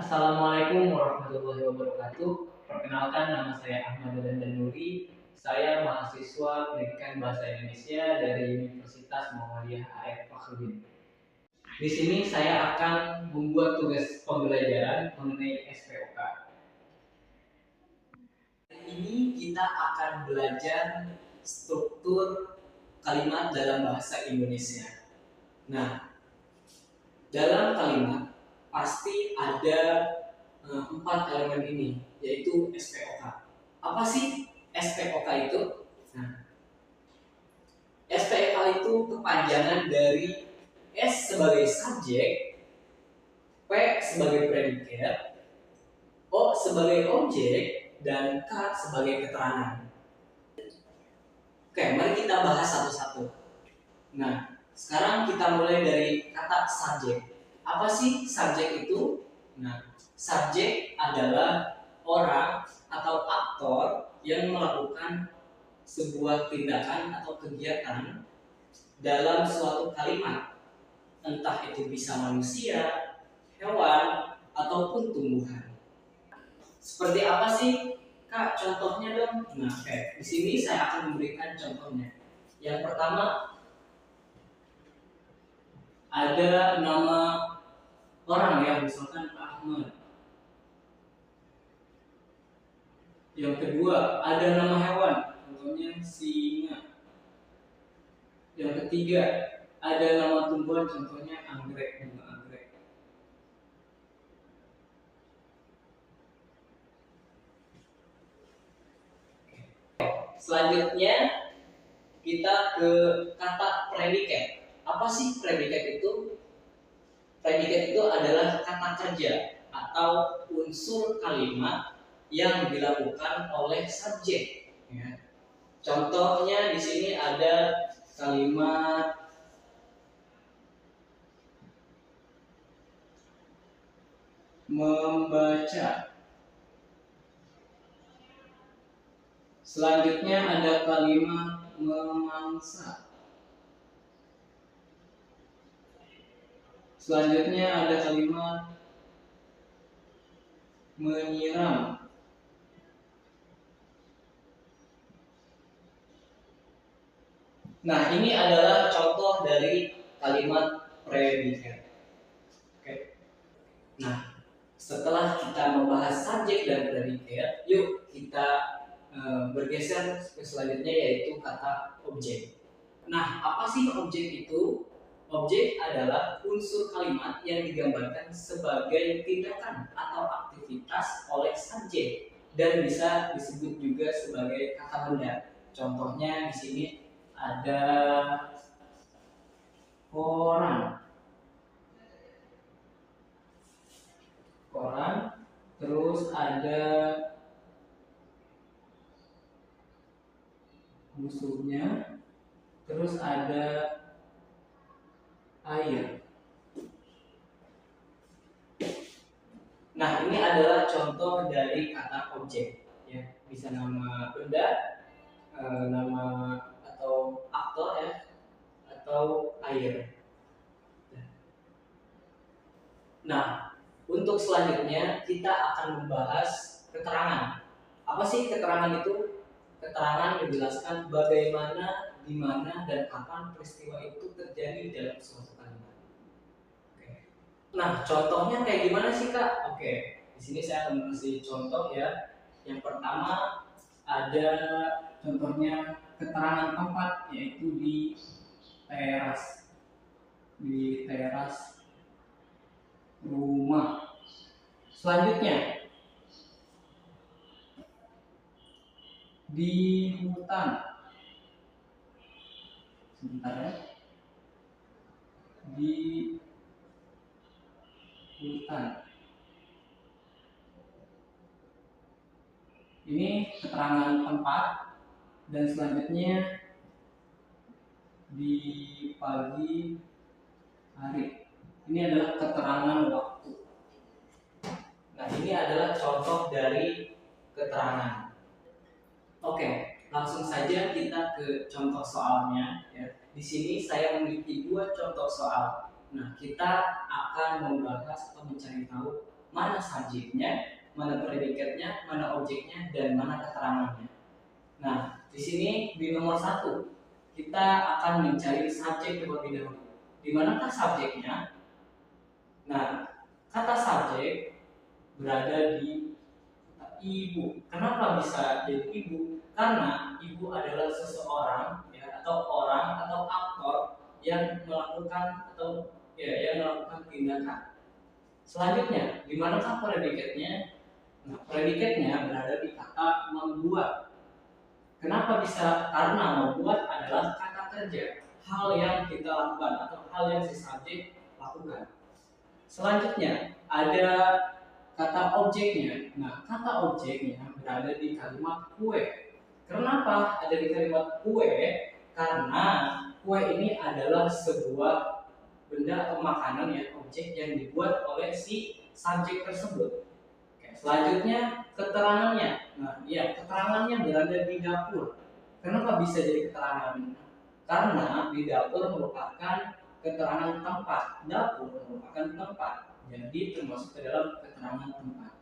Assalamualaikum warahmatullahi wabarakatuh. Perkenalkan, nama saya Ahmad Danuri. Saya mahasiswa Pendidikan Bahasa Indonesia dari Universitas Muhammadiyah AF Fakhruddin. Di sini saya akan membuat tugas pembelajaran mengenai SPOK. Hari ini kita akan belajar struktur kalimat dalam bahasa Indonesia. Nah, dalam kalimat pasti ada 4 elemen ini, yaitu SPOK. Apa sih SPOK itu? Nah, SPOK itu kepanjangan dari S sebagai subjek, P sebagai predikat, O sebagai objek, dan K sebagai keterangan. Oke, mari kita bahas satu-satu. Nah, sekarang kita mulai dari kata subjek. Apa sih subjek itu? Nah, subjek adalah orang atau aktor yang melakukan sebuah tindakan atau kegiatan dalam suatu kalimat, entah itu bisa manusia, hewan, ataupun tumbuhan. Seperti apa sih, Kak? Contohnya dong. Nah, di sini saya akan memberikan contohnya. Yang pertama, ada nama orang ya, misalkan Ahmad. Yang kedua, ada nama hewan, contohnya singa. Yang ketiga, ada nama tumbuhan, contohnya anggrek, bunga anggrek. Selanjutnya kita ke kata predikat. Apa sih predikat itu? Predikat itu adalah kata kerja atau unsur kalimat yang dilakukan oleh subjek. Ya. Contohnya di sini ada kalimat membaca. Selanjutnya ada kalimat memangsa. Selanjutnya ada kalimat menyiram. Nah, ini adalah contoh dari kalimat predikat. Oke. Nah, setelah kita membahas subjek dan predikat, yuk kita bergeser ke selanjutnya, yaitu kata objek. Nah, apa sih objek itu? Objek adalah unsur kalimat yang digambarkan sebagai tindakan atau aktivitas oleh subjek dan bisa disebut juga sebagai kata benda. Contohnya di sini ada koran, terus ada musuhnya, terus ada air. Nah, ini adalah contoh dari kata objek, ya, bisa nama benda, nama atau aktor ya, atau air. Nah, untuk selanjutnya kita akan membahas keterangan. Apa sih keterangan itu? Keterangan menjelaskan bagaimana, di mana, dan kapan peristiwa itu terjadi dalam suatu kalimat. Oke. Nah, contohnya kayak gimana sih, Kak? Oke, di sini saya akan kasih contoh ya. Yang pertama ada contohnya keterangan tempat, yaitu di teras. Di teras rumah. Selanjutnya di hutan. Sebentar ya. Di hutan. Ini keterangan tempat. Dan selanjutnya di pagi hari. Ini adalah keterangan waktu. Nah, ini adalah contoh dari keterangan. Oke, langsung saja kita ke contoh soalnya. Ya. Di sini saya memiliki 2 contoh soal. Nah, kita akan membahas atau mencari tahu mana subjeknya, mana predikatnya, mana objeknya, dan mana keterangannya. Nah, di sini di nomor 1 kita akan mencari subjek terlebih dahulu. Di manakah subjeknya? Nah, kata subjek berada di ibu. Kenapa bisa jadi ibu? Karena ibu adalah seseorang ya, atau orang atau aktor yang melakukan atau ya yang melakukan tindakan. Selanjutnya, di manakah predikatnya? Nah, predikatnya berada di kata membuat. Kenapa bisa? Karena membuat adalah kata kerja, hal yang kita lakukan atau hal yang si subjek lakukan. Selanjutnya ada kata objeknya. Nah, kata objeknya berada di kalimat kue. Kenapa ada di kalimat kue? Karena kue ini adalah sebuah benda atau makanan ya, objek yang dibuat oleh si subjek tersebut. Oke, selanjutnya keterangannya. Nah, ya keterangannya berada di dapur. Kenapa bisa jadi keterangan? Karena di dapur merupakan keterangan tempat. Dapur merupakan tempat. Jadi termasuk ke dalam keterangan tempat.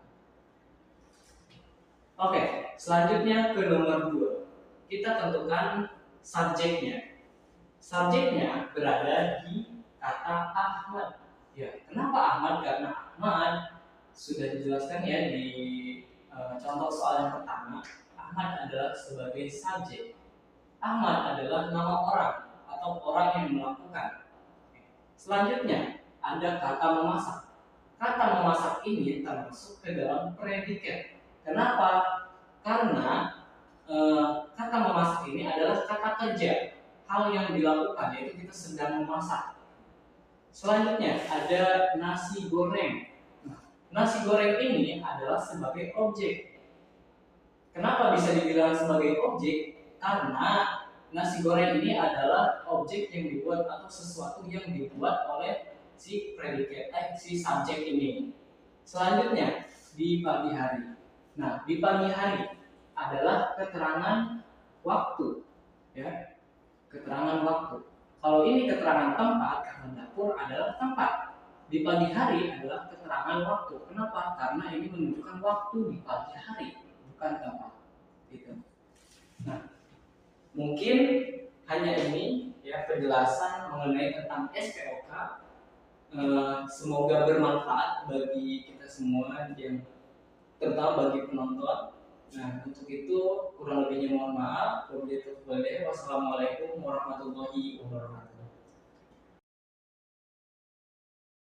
Oke, selanjutnya ke nomor 2. Kita tentukan subjeknya. Subjeknya berada di kata Ahmad. Ya, kenapa Ahmad? Karena Ahmad sudah dijelaskan ya di contoh soal yang pertama. Ahmad adalah sebagai subjek. Ahmad adalah nama orang atau orang yang melakukan. Selanjutnya ada kata memasak. Kata memasak ini termasuk ke dalam predikat. Kenapa? Karena kata memasak ini adalah kata kerja, hal yang dilakukan yaitu kita sedang memasak. Selanjutnya ada nasi goreng. Nah, nasi goreng ini adalah sebagai objek. Kenapa bisa dibilang sebagai objek? Karena nasi goreng ini adalah objek yang dibuat atau sesuatu yang dibuat oleh si predikat, si subjek ini. Selanjutnya di pagi hari. Nah, di pagi hari adalah keterangan waktu, ya, keterangan waktu. Kalau ini keterangan tempat, karena dapur adalah tempat. Di pagi hari adalah keterangan waktu. Kenapa? Karena ini menunjukkan waktu di pagi hari, bukan tempat. Gitu. Nah, mungkin hanya ini ya penjelasan mengenai tentang SPOK. Semoga bermanfaat bagi kita semua yang terutama bagi penonton. Nah, untuk itu kurang lebihnya mohon maaf. Wassalamualaikum warahmatullahi wabarakatuh.